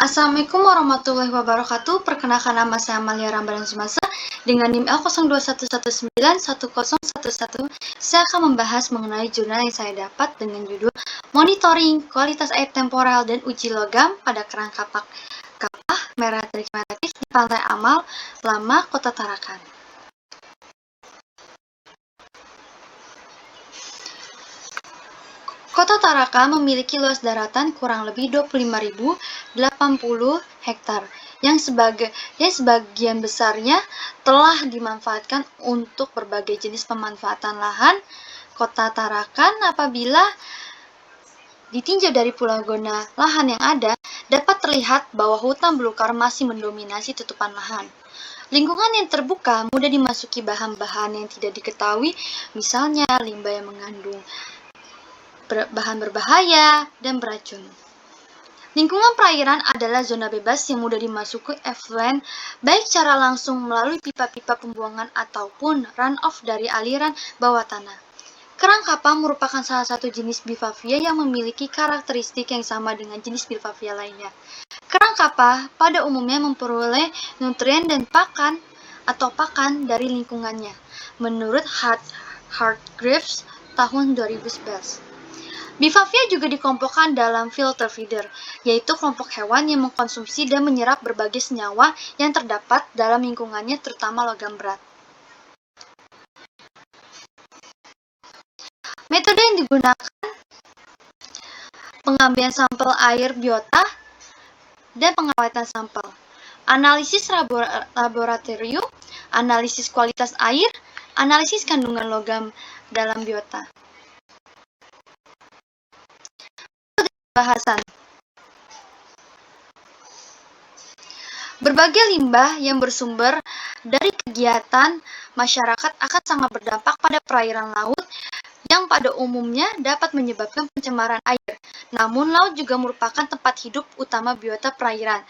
Assalamualaikum warahmatullahi wabarakatuh. Perkenalkan nama saya Amalia Rambaran Sumasa dengan NIM L0211910111. Saya akan membahas mengenai jurnal yang saya dapat dengan judul Monitoring Kualitas Air Temporal dan Uji Logam pada Kerang Kapah Merah Regeneratif di Pantai Amal Lama, Kota Tarakan. Kota Tarakan memiliki luas daratan kurang lebih 25.080 hektar yang sebagian besarnya telah dimanfaatkan untuk berbagai jenis pemanfaatan lahan. Kota Tarakan apabila ditinjau dari pulau zona lahan yang ada, dapat terlihat bahwa hutan belukar masih mendominasi tutupan lahan. Lingkungan yang terbuka mudah dimasuki bahan-bahan yang tidak diketahui, misalnya limbah yang mengandung bahan berbahaya dan beracun. Lingkungan perairan adalah zona bebas yang mudah dimasuki efluen, baik secara langsung melalui pipa-pipa pembuangan ataupun runoff dari aliran bawah tanah. Kerang kapah merupakan salah satu jenis Bivavia yang memiliki karakteristik yang sama dengan jenis Bivavia lainnya. Kerang kapah pada umumnya memperoleh nutrien dan pakan dari lingkungannya, menurut Hartgreaves tahun 2011. Bivavia juga dikelompokkan dalam filter feeder, yaitu kelompok hewan yang mengkonsumsi dan menyerap berbagai senyawa yang terdapat dalam lingkungannya, terutama logam berat. Metode yang digunakan pengambilan sampel air biota dan pengawetan sampel, analisis laboratorium, analisis kualitas air, analisis kandungan logam dalam biota. Bahasan. Berbagai limbah yang bersumber dari kegiatan masyarakat akan sangat berdampak pada perairan laut yang pada umumnya dapat menyebabkan pencemaran air. Namun, laut juga merupakan tempat hidup utama biota perairan,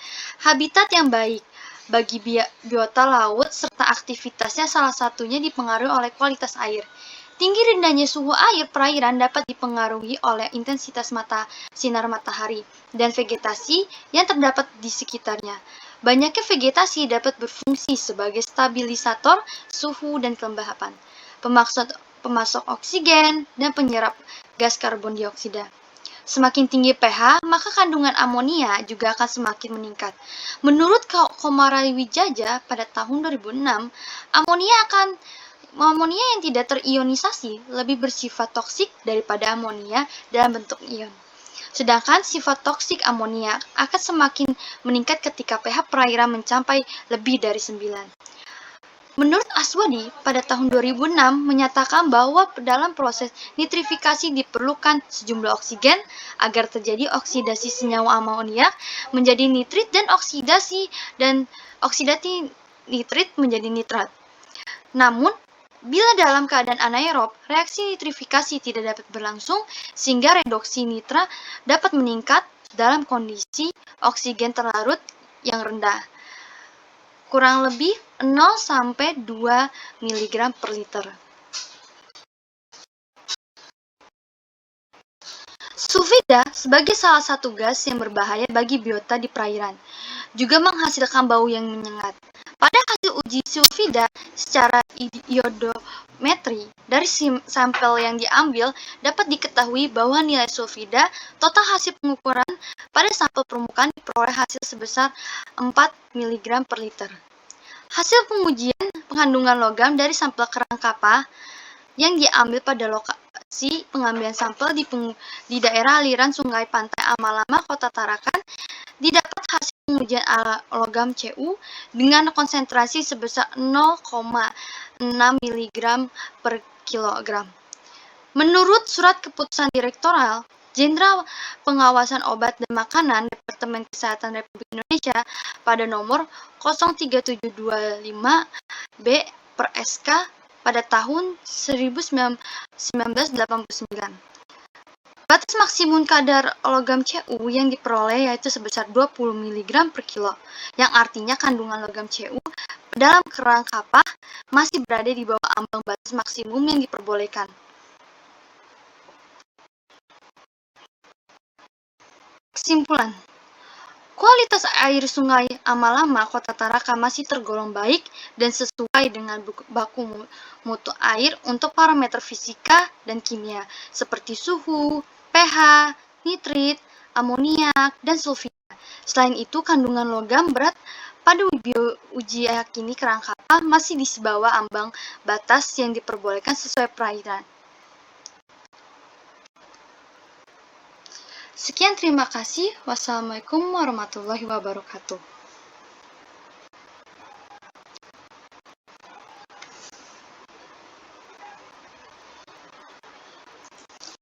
habitat yang baik bagi biota laut serta aktivitasnya salah satunya dipengaruhi oleh kualitas air. Tinggi rendahnya suhu air perairan dapat dipengaruhi oleh intensitas sinar matahari dan vegetasi yang terdapat di sekitarnya. Banyaknya vegetasi dapat berfungsi sebagai stabilisator suhu dan kelembapan, pemasok oksigen, dan penyerap gas karbon dioksida. Semakin tinggi pH, maka kandungan amonia juga akan semakin meningkat. Menurut Komarwijaja pada tahun 2006, amonia yang tidak terionisasi lebih bersifat toksik daripada amonia dalam bentuk ion. Sedangkan sifat toksik amonia akan semakin meningkat ketika pH perairan mencapai lebih dari 9. Menurut Aswadi, pada tahun 2006 menyatakan bahwa dalam proses nitrifikasi diperlukan sejumlah oksigen agar terjadi oksidasi senyawa amoniak menjadi nitrit dan oksidasi nitrit menjadi nitrat. Namun, bila dalam keadaan anaerob, reaksi nitrifikasi tidak dapat berlangsung sehingga redoksi nitra dapat meningkat dalam kondisi oksigen terlarut yang rendah, kurang lebih 0–2 mg per liter. Sulfida sebagai salah satu gas yang berbahaya bagi biota di perairan juga menghasilkan bau yang menyengat. Pada hasil uji sulfida secara iodometri dari sampel yang diambil dapat diketahui bahwa nilai sulfida total hasil pengukuran pada sampel permukaan diperoleh hasil sebesar 4 mg per liter. Hasil pengujian kandungan logam dari sampel kerang kapah yang diambil pada lokasi pengambilan sampel di daerah aliran Sungai Pantai Amal Lama, Kota Tarakan, didapat hasil pengujian logam Cu dengan konsentrasi sebesar 0,6 mg per kilogram. Menurut surat keputusan Direktorat Jenderal Pengawasan Obat dan Makanan Departemen Kesehatan Republik Indonesia pada nomor 03725/B per SK pada tahun 1989. Batas maksimum kadar logam Cu yang diperoleh yaitu sebesar 20 mg per kilo, yang artinya kandungan logam Cu dalam kerang kapah masih berada di bawah ambang batas maksimum yang diperbolehkan. Kesimpulan, Kualitas air sungai Amalama, Kota Tarakan masih tergolong baik dan sesuai dengan baku mutu air untuk parameter fisika dan kimia seperti suhu, pH, nitrit, amoniak, dan sulfida. Selain itu, kandungan logam berat pada uji yakini kerang kapal masih di bawah ambang batas yang diperbolehkan sesuai perairan. Sekian, terima kasih. Wassalamualaikum warahmatullahi wabarakatuh.